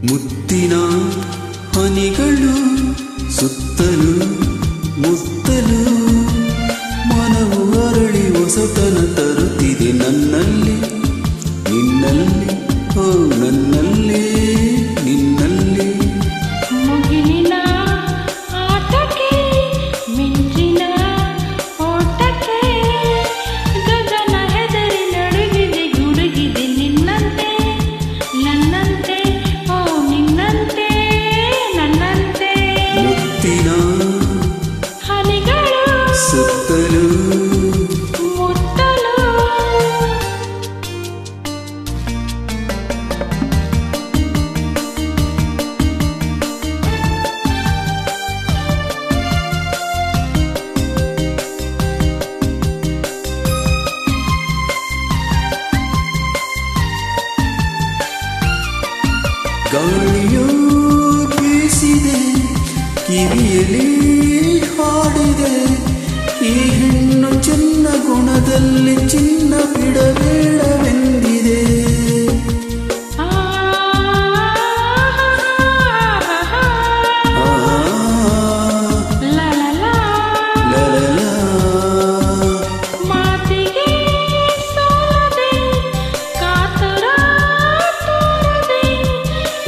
ಮುತ್ತಿನ ಹನಿಗಳು ಸುತ್ತಲೂ ಮುತ್ತಲು ಮನವು ಅರಳಿ ಹೊಸತನ ತರುತ್ತಿದೆ ನನ್ನಲ್ಲಿ ನಿನ್ನಲ್ಲಿ ಓ ನನ್ನಲ್ಲಿ ನಿನ್ನಲ್ಲಿ ಮುಗಿಲಿನ ಆಟಕ್ಕೆ ಮಿಂಚಿನ ಓಟಕ್ಕೆ ಗಗನ ಹೆದರಿ ನಡುಗಿದೆ ಗುಡುಗಿದೆ ನಿನ್ನಂತೆ ನನ್ನಂತೆ ಓ ನಿನ್ನಂತೆ ನನ್ನಂತೆ ಮುತ್ತಿನ ಹನಿಗಳು ಸುತ್ತಲೂ ಮುತ್ತಲು ಗಾಳಿಯೋ ಬೀಸಿದೆ ಕಿವಿಯಲ್ಲಿ ಹಾಡಿದೆ ಈ ಹೆಣ್ಣು ಚಿನ್ನ ಗುಣದಲ್ಲಿ ಚಿನ್ನ ಬಿಡಬೇಡವೆಂದಿದೆ ಲಲಲಾ ಮಾತಿಗೆ ಸೋಲದೆ ಕಾತರ ತೋರದೆ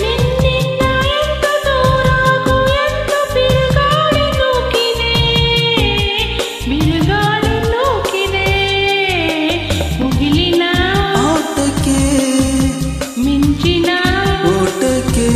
ನಿನ್ನಿಂದ ಎಂದು ದೂರಾಗು ಎಂದು ಬಿರುಗಾಳಿ ನೂಕಿದೆ ಮುಗಿಲಿನ ಆಟಕ್ಕೆ ಮಿಂಚಿನ ಓಟಕ್ಕೆ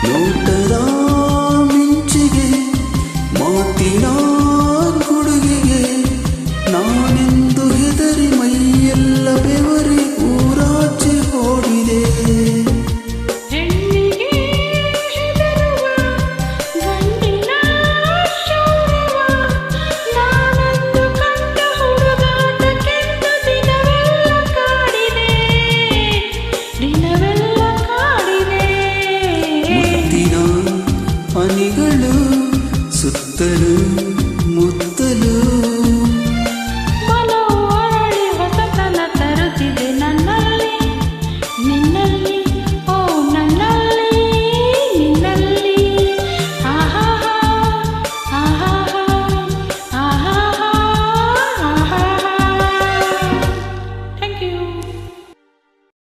ನೋಟದ ಮಿಂಚಿಗೆ ಮಾತಿನ ಗುಡುಗಿಗೆ ನಾನೆಂದು ಹೆದರಿ ಮೈಯೆಲ್ಲ ಬೆವರಿ ಊರಾಚೆ ಓಡಿದೆ ಹೆಣ್ಣಿಗೆ ಹೆದರುವ ಗಂಡಿನ ಶೌರ್ಯವ ನಾನಂದು ಕಂಡ ಹುಡುಗಾಟಕ್ಕೆಂದು ದಿನವೆಲ್ಲ ಕಾಡಿದೆ ಮುತ್ತಿನ ಹನಿಗಳು